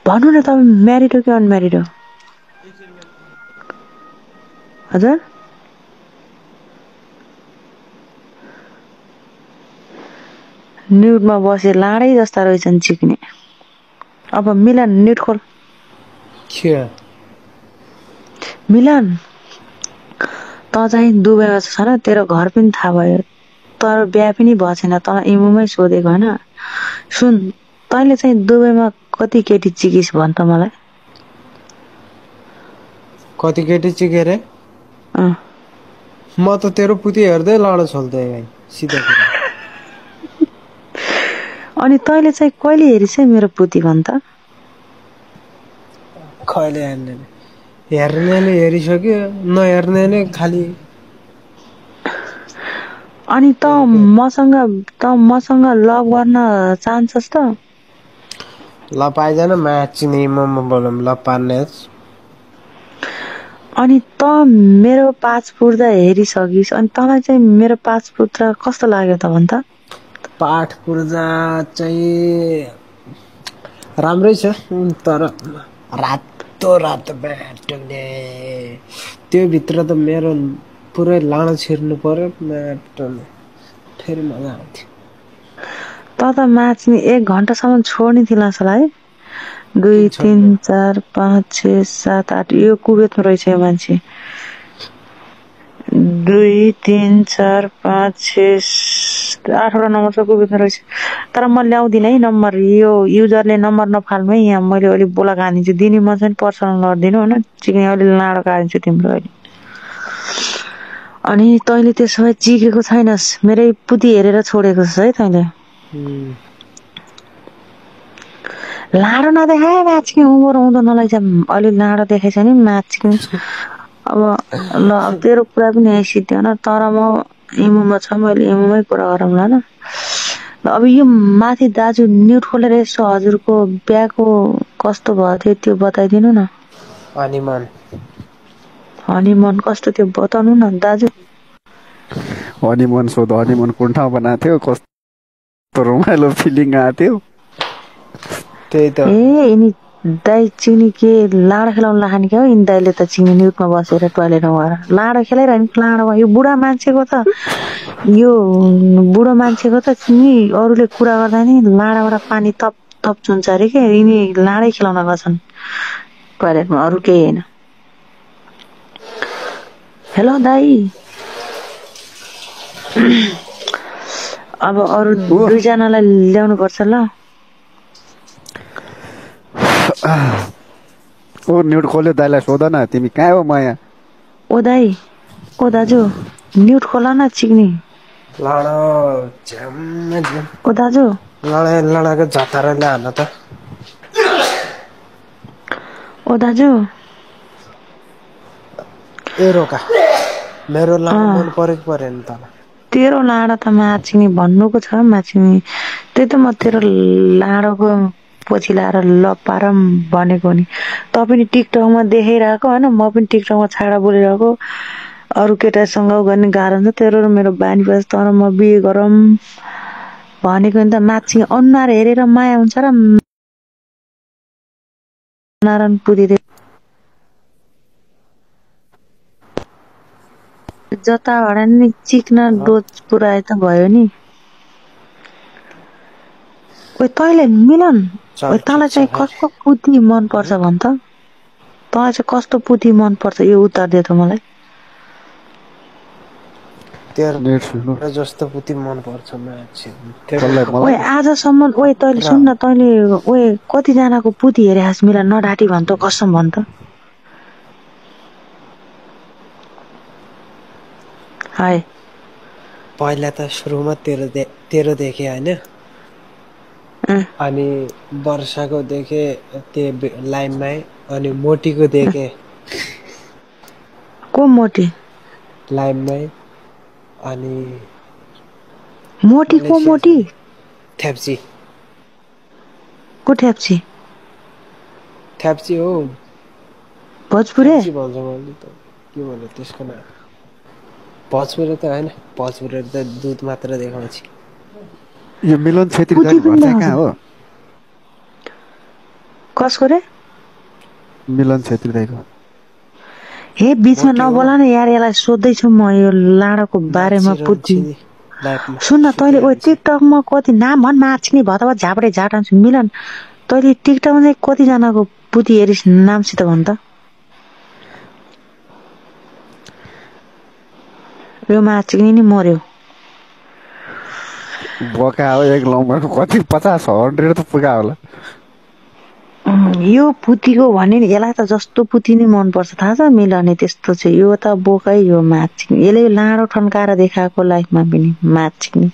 भन्नु न तपाईँ म्यारिड हो कि अनम्यारिड हो? हजुर न्युडमा बसे लाडै जस्ता रहेछन् चिक्ने। अब मिलन न्युड खोल। मिलन त चाहिँ दुबईमा छ न, तेरो घर पनि थाहा भयो, तर बिहा पनि भएको छैन, त इमुमै सोधेको होइन। सुन, तैँले चाहिँ दुबईमा कति केटी चिकिस भन् त मलाई? कति केटी चिके रे? म त तेरो पुती हेर्दै लाडो छोल्दै सिधा कुरा। अनि तैँले चाहिँ कहिले हेरिस है मेरो पुती भन् त? कहिले हेर्नेले हेरिसक्यो, नहेर्नेले खाली। अनि त मसँग लभ गर्न चाहन्छस् त? ल पाइदैन म्याचिने म बोलम ल पार्ने। अनि त मेरो पाँच पुर्जा हेरिसकिस्, अनि तँलाई चाहिँ मेरो पाँच पुर्जा कस्तो लाग्यो त भन् त? पाठ पूर्जा चाहिँ राम्रै छ, तर रातो ब्याटले त्यो भित्र त मेरो पुरै लाडो छिर्नु पर्यो म्याटले, फेरि मजा आउँथ्यो। त म्याच्ने 1 घन्टासम्म छोड्ने थिएनस् होला है? 2 3 4 5 6 7 8 यो कुवेतमा रहेछ यो मान्छे। 2 3 4 5 6 8वटा नम्बर छ कुवेतमा रहेछ। तर म ल्याउँदिन है नम्बर, यो युजरले नम्बर नफाल्नु है। यहाँ मैले अलि बोलाएको हानिदिन्छु, दिने म चाहिँ पर्सनल गरिदिनु होइन, चिक्ने अलि लाडो काटिदिन्छु तिम्रो अहिले। अनि तैँले त्यसो भए चिकेको छैनस्, मेरै पुती हेरेर छोडेको छस् है तैँले? लाडो नदेखाए म्याचकिङ उमर हुँदो नलैछ, अलि लाडो देखाइछ नि म्याचकिङ। अब ल तेरो कुरा पनि यही सिद्धिएन, तर म इमुमा छ, मैले इमुमै कुरा गरौँला न। अब यो माथि दाजु न्युट खोलेर यसो हजुरको बिहाको कस्तो भयो थियो त्यो बताइदिनु न। हनीमन कस्तो थियो बताउनु न दाजु। हनीमन सोध, हनीमन कुन ठाउँ बनाएको थियो, कस्तो रमाइलो फिलिङ आएको थियो? त्यही त ए यिनी दाइ चिनी के लाडो खेलाउन लाखाने क्या हो? यिनी दाइले त चिनी न्युटमा बसेर टोयलेटमा गएर लाडो खेलाइरहने। लाडोमा यो बुढा मान्छेको त चिनी अरूले कुरा गर्दा नि लाडाबाट पानी तप तप चुन्छ अरे के, यिनी लाडै खेलाउन गछन् टोयलेटमा, अरू केही होइन। हेलो दाइ, अब अरू 2 जनालाई ल्याउनु पर्छ ल। ओ न्युट खोल्यो, दाइलाई सोध न, तिमी कहाँ हो माया? ओ दाइ, ओ दाजु न्युट खोला न चिक्नी। लाडो ओ दाजु लडाको झताराले हान त। ओ दाजु ए रोका, मेरो लाडो मन परेको परेन त? तेरो लाडो त माछिनी भन्नुको छ, माछिनी त्यही त म तेरो लाडोको पछि लाएर लपार भनेको नि। त पनि टिकटकमा देखाइरहेको होइन, म पनि टिकटकमा छाडा बोलिरहेको, अरू केटासँग गर्ने गाह्रो हुन्छ। तेरो र मेरो बानी बस, तर म बिहे गरौँ भनेको नि त। माछी अनुहार हेरेर माया हुन्छ र नारायण पुदिदे जताबाट नि चिक्न डोज पुऱ्याए त भयो नि। ओइ तैँले मिलन, ओइ तँलाई चाहिँ कस्तो पुती मन पर्छ भन् त? तँलाई चाहिँ कस्तो पुती मन पर्छ यो उत्तर दे त मलाई। तेरो जस्तो पुती मन पर्छ मान्छे। ओइ आजसम्म ओइ तैँले सुन न, तैँले ओइ कतिजनाको पुती हेरे हास मिलन, नढाँटी भन् त, कसम भन् त। हाय पहिला त सुरुमा तेरो देखे होइन, अनि वर्षाको देखे त्यो लाइनमै, अनि मोटीको देखे। को मोटी? लाइनमै। अनि मोटी को मोटी? थ्याप्सी। को थ्याप्सी? थ्याप्सी हो भोजपुरे भन्छ मैले त, के भन्नु त्यसको नाम? भोजपुरे त होइन, भोजपुरे त दुध मात्र देखाउँछ। यो मिलन छेत्री दाइ घर चाहिँ कहाँ हो? कसको रे मिलन छेत्री दाइको हे बीचमा नबोला न यार यसलाई सोध्दैछु म यो लाडाको बारेमा पुति सुन्न तैँले ओ टिकटकमा कति नाम भन् मार्छिने भतभत झापडे झाटान्छु मिलन तैँले टिकटकमा चाहिँ कतिजनाको पुति हेरिस नामसित भन् त यो मार्छिने नि मर्यो बोका हो एक नम्बरको कति 50-100 त पुगा होला यो पुतीको भने नि यसलाई त जस्तो पुती नै मनपर्छ थाहा छ मिलने त्यस्तो चाहिँ यो त बोकै यो माछिने यसले लाडो ठन्काएर देखाएको लाइफमा पनि माछिने